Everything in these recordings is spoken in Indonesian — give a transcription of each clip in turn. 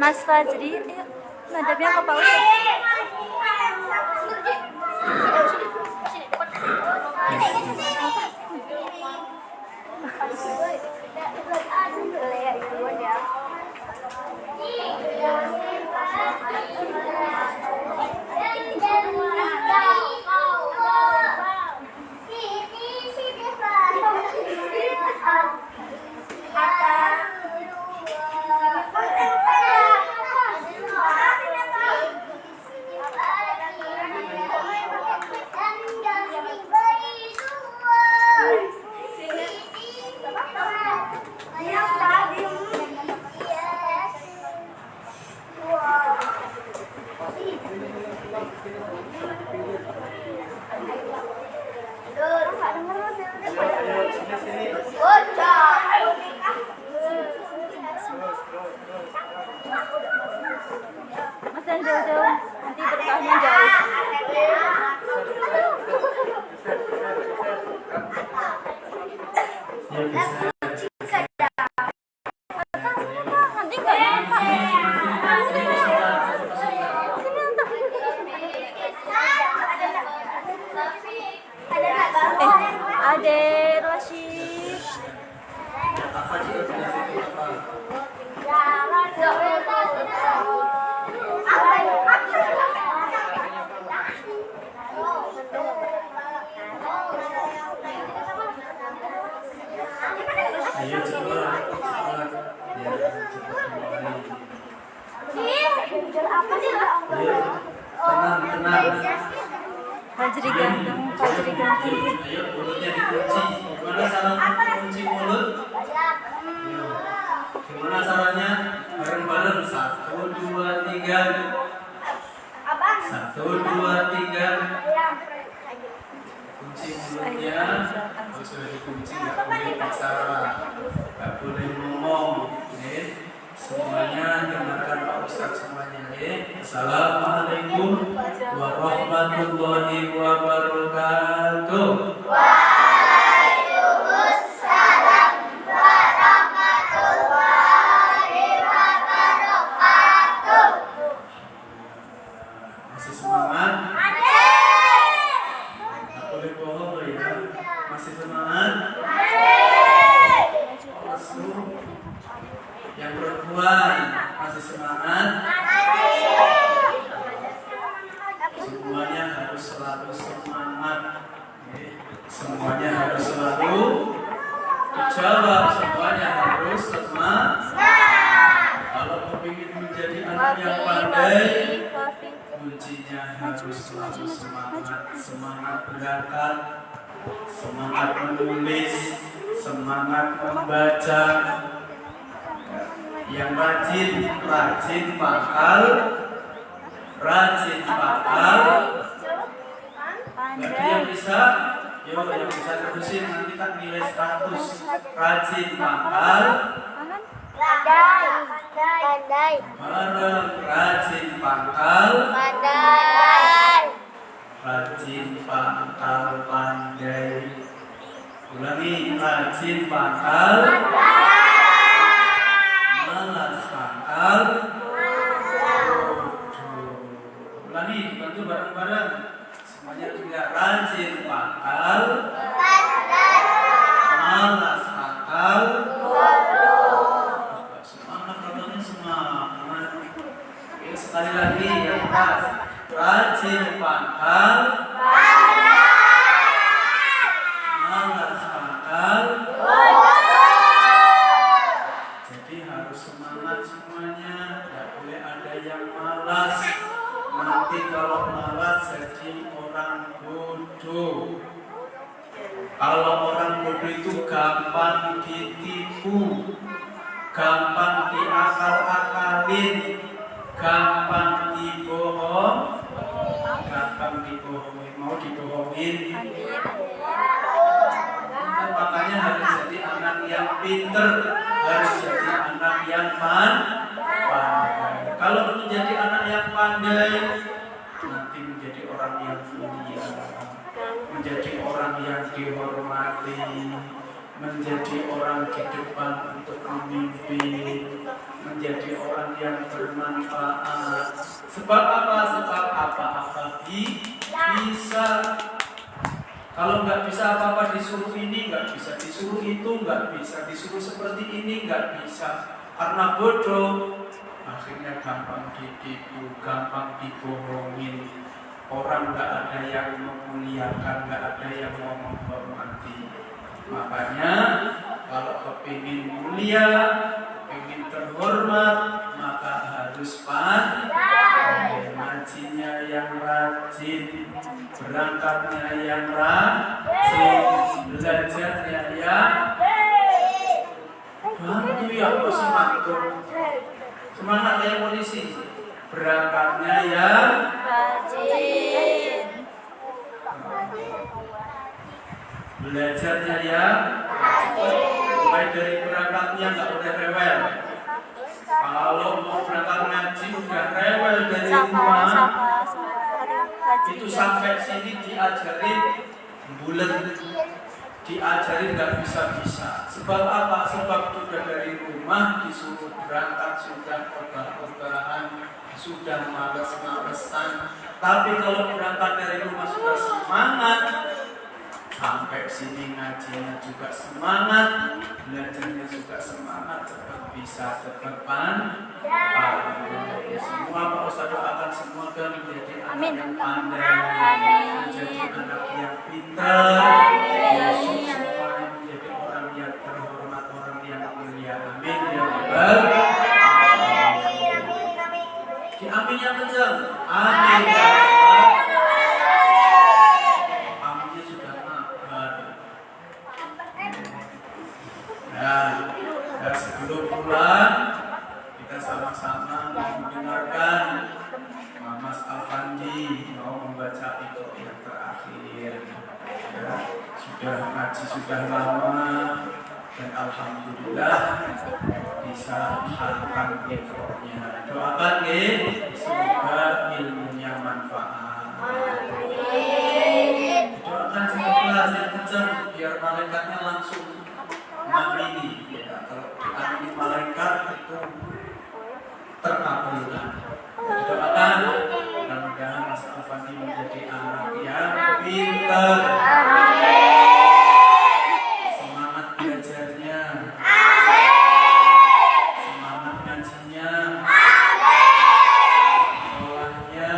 Mas Fajri, yuk ngadepnya ke Pak Ustadz. Mas jangan jauh-jauh, nanti berkahnya jauh. Nanti nggak Ade Rashid. Ayo cepat. Tenang. Fajri ganteng, Fajri ganteng. Ayo mulutnya dikunci. Gimana cara kunci mulut? Gimana caranya? Bareng-bareng. 1, 2, 3. 1, 2, 3. Kunci mulutnya. Kalau sudah dikunci nggak boleh bicara, nggak boleh ngomong. Semuanya dengarkan Pak Ustadz semuanya. Assalamualaikum warahmatullahi wabarakatuh. Waalaikumsalam warahmatullahi wabarakatuh. Masih semangat? Tak boleh bohong ya. Masih semangat? Yang perempuan masih semangat? Semuanya harus selalu semangat. Semuanya harus selalu dijawab. Semuanya harus semangat. Kalau ingin menjadi anak yang pandai, kuncinya harus selalu semangat. Semangat berangkat, semangat menulis, semangat membaca. Yang rajin pangkal, bagi yang bisa, yang bisa terusin nanti tak nilai 100. Rajin pangkal, Pandai. bareng rajin pangkal, rajin pangkal pandai. Ulangi, rajin pangkal, malas pangkal. Ulangi, dibantu bareng-bareng. Semuanya juga rajin pangkal, malas pangkal. Semangat katanya semangat. Oke, sekali lagi yang keras. Rajin pangkal, malas pangkal. Jadi harus semangat semuanya. Tidak boleh ada yang malas. Nanti kalau malas jadi orang bodoh. Kalau orang bodoh itu gampang ditipu, gampang diakal-akalin, gampang dibohongin, mau dibohongin. Makanya harus jadi anak yang pinter, harus jadi anak yang pandai. Kalau menjadi anak yang pandai, nanti menjadi orang yang mulia, menjadi orang yang dihormati, menjadi orang di depan untuk memimpin, menjadi orang yang bermanfaat. Sebab apa? Sebab apa-apa bisa. Kalau nggak bisa apa-apa disuruh ini, nggak bisa disuruh itu, nggak bisa disuruh seperti ini, nggak bisa. Karena bodoh, akhirnya gampang ditipu, gampang dibohongin. Orang nggak ada yang memuliakan, nggak ada yang mau menghormati. Makanya kalau kepingin mulia, kepingin terhormat, maka harus pandai, ngajinya yang rajin, berangkatnya yang rajin, belajarnya yang bantu ya masih mantul. Semangat ya polisi, berangkatnya yang rajin, belajarnya yang mulai dari berangkatnya nggak boleh rewel. Kalau mau berangkat ngaji udah rewel dari rumah, itu sampai sini diajarin bulat, diajarin nggak bisa-bisa. Sebab apa? Sebab sudah dari rumah disuruh berangkat sudah ogah-ogahan, sudah males-malesan. Tapi kalau berangkat dari rumah sudah semangat, sampai sini ngajinya juga semangat, belajarnya juga semangat, cepat bisa, cepat pandai. Semua Pak Ustaz doakan semoga menjadi anak yang pandai, menjadi anak yang pintar, supaya menjadi orang yang terhormat, orang yang mulia. Amin ya rabbal alamin. Di amin yang kencang. Amin ya rabbal. Aminnya sudah mabar. Nah, sebelum pulang kita sama-sama mendengarkan Mas Alfandi mau membaca itu yang terakhir. Ya, sudah ngaji sudah lama dan alhamdulillah bisa hafal ikronya. Doakan ya, semoga ilmunya manfaat. Doakan semoga yang kencang biar malaikatnya langsung mengamini. Ya, kalau diamini malaikat itu terkabulkan. Doakan mudah-mudahan Mas Alfandi menjadi anak yang pintar, semangat belajarnya, semangat ngajinya, sekolahnya.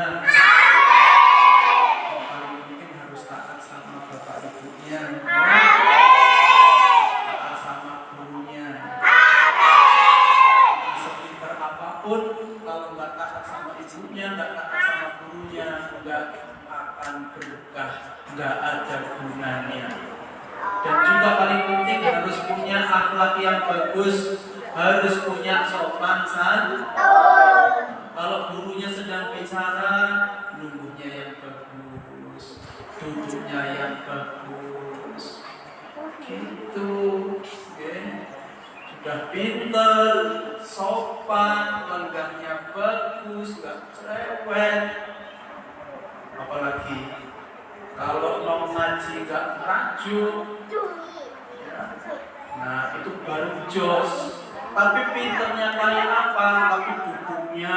Paling penting harus taat sama bapak ibunya, taat sama gurunya. Sepintar apapun kalau nggak taat sama ibunya, nggak taat sama gurunya, nggak akan berkah, nggak ada gunanya. Dan juga paling penting harus punya akhlak yang bagus, harus punya sopan santun. Kalau gurunya sedang bicara, lungguhnya yang bagus, duduknya yang bagus, gitu. Okay. Sudah pintar, sopan, lenggahnya bagus, nggak cerewet. Apalagi kalau mau ngaji nggak merajuk, ya. Nah itu baru jos. Tapi pinternya kayak apa? Tapi duduknya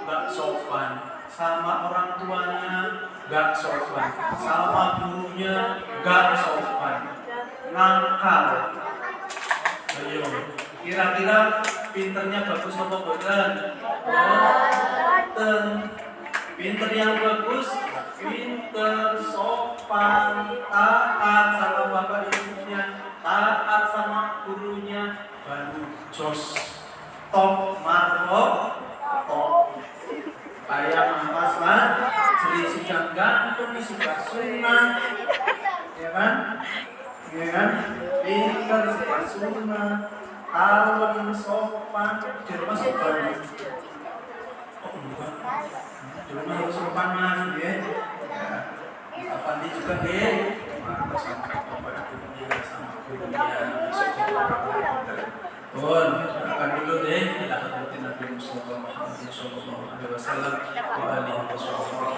nggak sopan, sama orang tuanya nggak sopan, sama gurunya nggak sopan, nakal. Ayo, kira-kira pinternya bagus apa bukan? Boten. Pinter yang bagus, pinter, sopan, taat sama bapak ibunya, taat sama gurunya, baru jos, top, marwah, top. Kayak Mas lah, jadi sudah gantung, sudah sunat, ya kan? Ya kan? Pinter, sudah sunat, kalem, sopan, di rumah sopan. Oh enggak. Cuma harus sopan mas, ya. Alfandi juga ya. Maka sama bapak ibunya, sama gurunya, Bon, akan dulu deh. Kita hadapi Nabi Mustafa Muhammad Sallallahu Alaihi Wasallam wa alihi wasallam.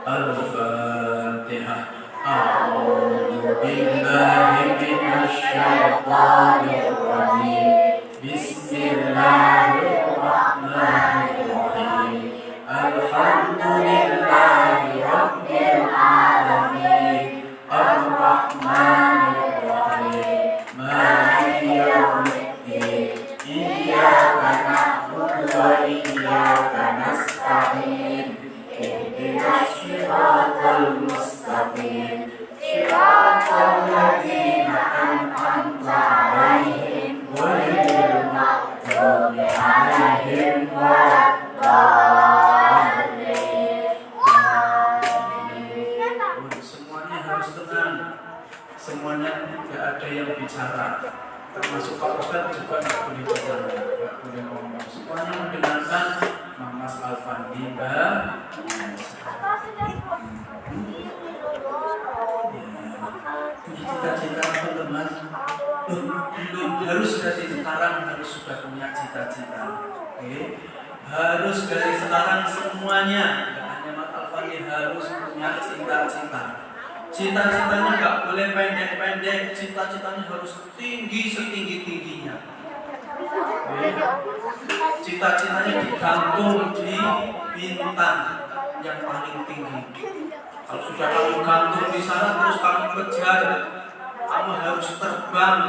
Al-Fatihah. A'udzu billahi minasy syaithanir rajim. Bismillahirrahmanirrahim. Alhamdulillahi rabbil alamin. Ar-Rahmanir Rahim. Maliki yaumiddin. Iyyaka na'budu wa iyyaka nasta'in. Ihdinas siratal mustaqim. Siratal ladzina an'amta 'alaihim ghairil maghdubi 'alaihim waladdallin. Semuanya harus tenang. Semuanya tidak ada yang bicara. Termasuk Pak Ustadz juga tidak boleh bicara, tidak boleh ngomong. Semuanya mendengarkan Mas Alfandi, Mbak. Cita-cita teman-teman belum harus dari sekarang harus sudah punya cita-cita. Harus dari sekarang semuanya, hanya Mas Alfandi harus punya cita-cita. Cita-citanya nggak boleh pendek-pendek, cita-citanya harus tinggi setinggi-tingginya. Cita-citanya digantung di bintang yang paling tinggi. Kalau sudah kamu gantung di sana terus kamu kejar, kamu harus terbang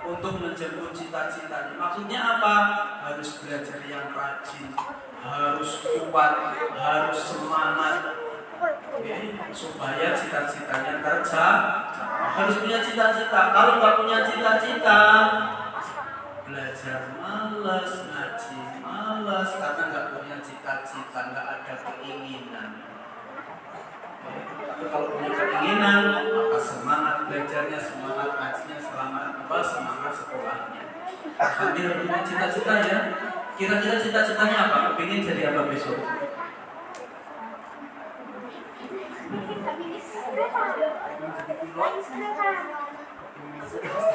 untuk menjemput cita-citanya. Maksudnya apa? Harus belajar yang rajin, harus kuat, harus semangat, supaya cita-citanya tercapai. Harus punya cita-cita. Kalau nggak punya cita-cita, belajar malas, ngaji malas, karena nggak punya cita-cita, nggak ada keinginan. Tapi kalau punya keinginan, maka semangat belajarnya, semangat ngajinya, semangat sekolahnya. Sambil punya cita-cita ya. Kira-kira cita-citanya apa? Pengen jadi apa besok? Jadi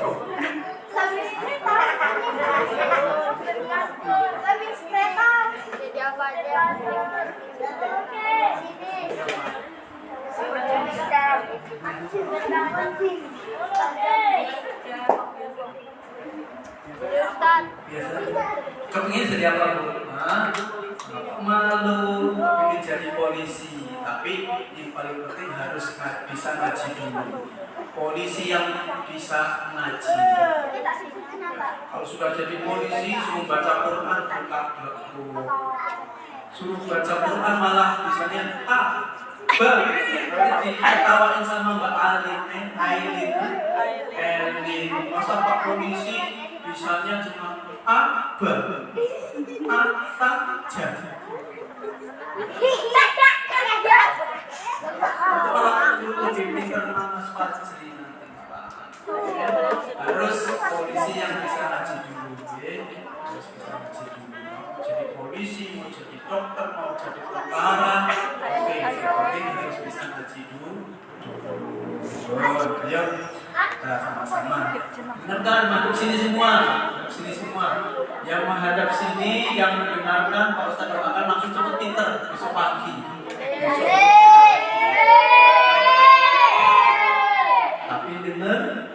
apa aja? Kepingin jadi apa Bu? Malu, ingin jadi polisi. Tapi yang paling penting harus bisa ngaji dulu. Polisi yang bisa ngaji. Kalau sudah jadi polisi, suruh baca Quran buka buku. Suruh baca Quran malah misalnya nanti ditawain sama Mbak Ailin. Masa Pak polisi bisanya cuma saja. Orang itu lebih pintar Mas Fajri nanti harus polisi yang bisa ngaji dulu, harus bisa ngaji dulu. Jadi polisi, mau jadi dokter, mau jadi tentara, penting harus bisa ngaji dulu. Beliau kita sama-sama. Dengarkan, masuk sini semua, Yang menghadap sini, yang mendengarkan, Pak Ustadz doakan langsung cepet pinter besok pagi. Tapi dengar,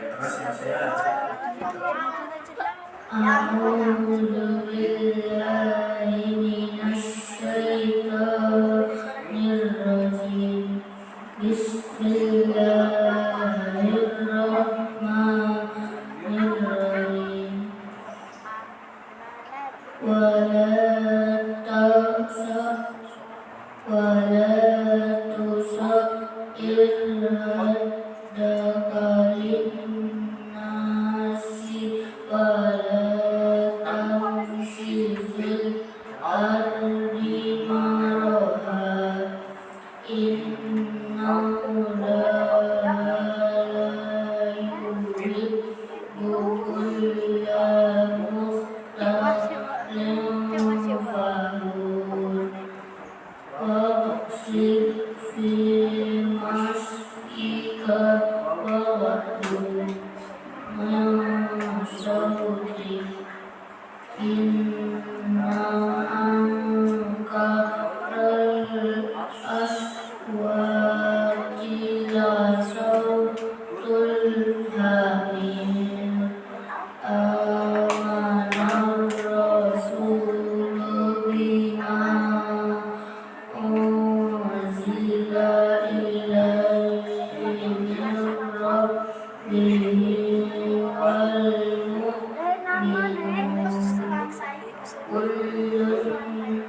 terus ya saya. A'udzu billahi minasy syaithanir rajim. Bismillahirrahmanirrahim. Wala tusair haddaka linnasi wala tamshi fil ardi maraha innahu la yuhibbu kulla mukhtalin fakhur. Waqsid fi إليه من ربه والمؤمنون كل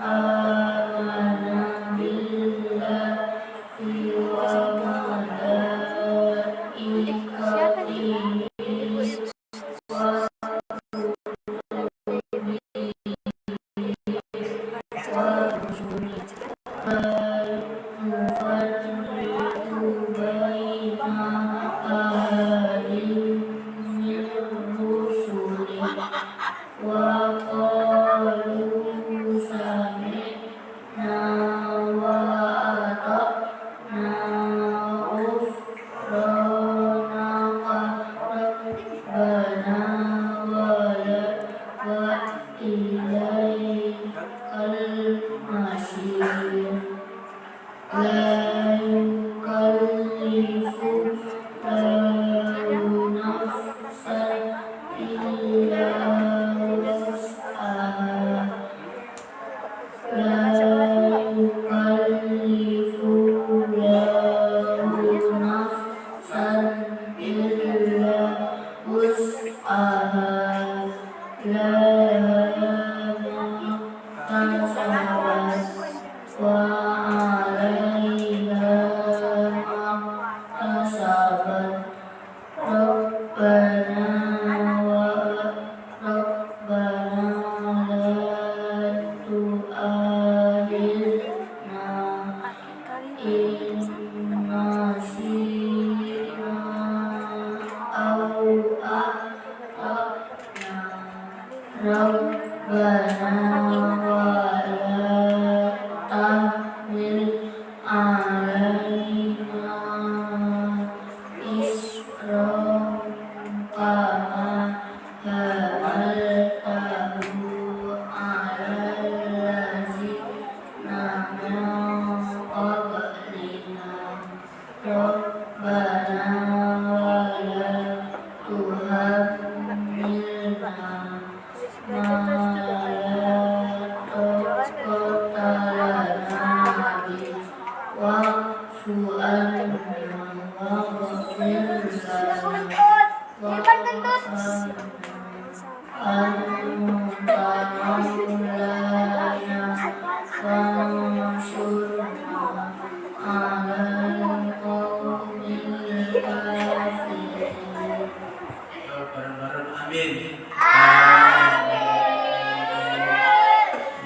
آمن بالله وملائكته لا يكلف الله نفسا إلا وسعها لا يكلف الله نفسا إلا وسعها لها ما كسبت وعليها ما اكتسبت ربنا لا تؤاخذنا إن نسينا أو أخطأنا ربنا تحمل علينا إصرا كما حملته على الذين من قبلنا ربنا ولا تحملنا ما لا طاقة لنا به واعف عنا واغفر لنا وارحمنا أنت مولانا فانصرنا على القوم الكافرين. Bareng-bareng amin.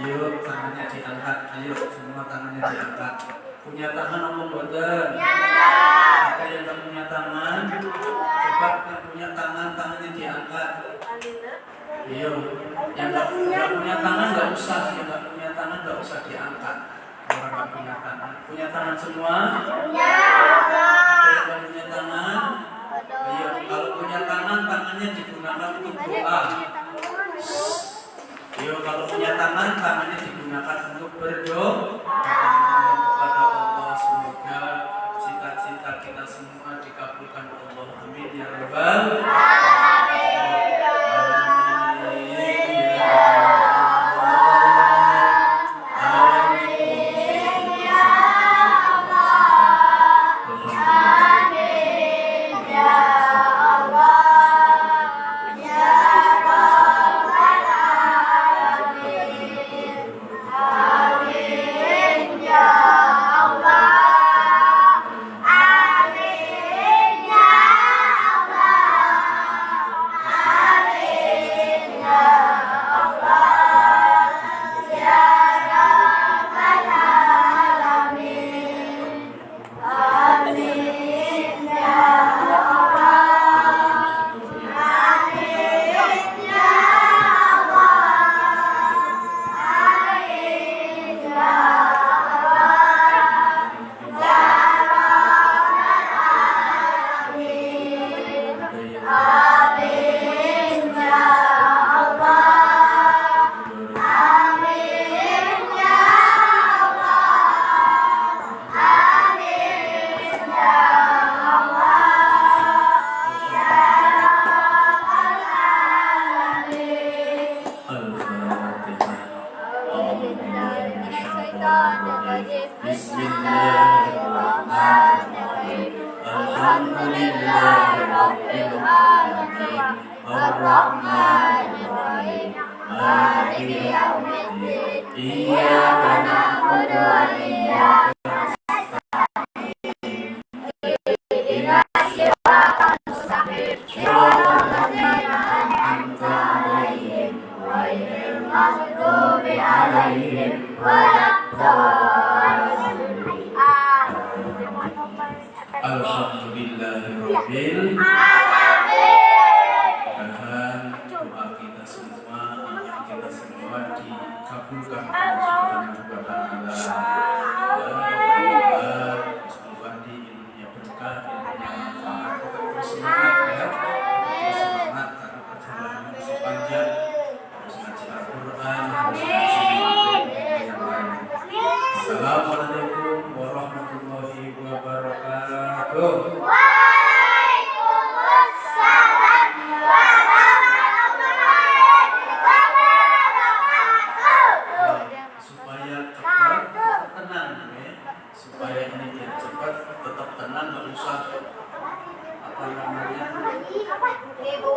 Yuk tangannya diangkat, ayo semua tangannya diangkat. Punya tangan apa boten? Ada yang tak punya tangan? Coba yang punya tangan, tangannya diangkat. Ayo, yang tak punya tangan nggak usah, yang nggak punya tangan nggak usah diangkat. Orang nggak punya tangan, punya tangan semua? Ada yang tak punya tangan? Ayo, kalau punya tangan, tangannya digunakan untuk doa. Ayo, kalau punya tangan, tangannya digunakan untuk berdoa kepada Allah. Semoga cita-cita kita semua dikabulkan Allah. Amin ya rabbal Alhamdulillahirabbil alamin. Arrahmanirrahim. Maliki yaumiddin. Iyyaka na'budu wa iyyaka Alhamdulillahirabbil mudah-mudahan doa kita semua, iman kita semua dikabulkan oleh Subhanahu wa taala. Semoga di ilmunya berkah, ilmunya manfaat, tetap bersemangat ya. Bersemangat karena perjalanan masih panjang. Harus ngaji Al-Qur'an, harus ngaji yang lain. Assalamualaikum warahmatullahi wabarakatuh.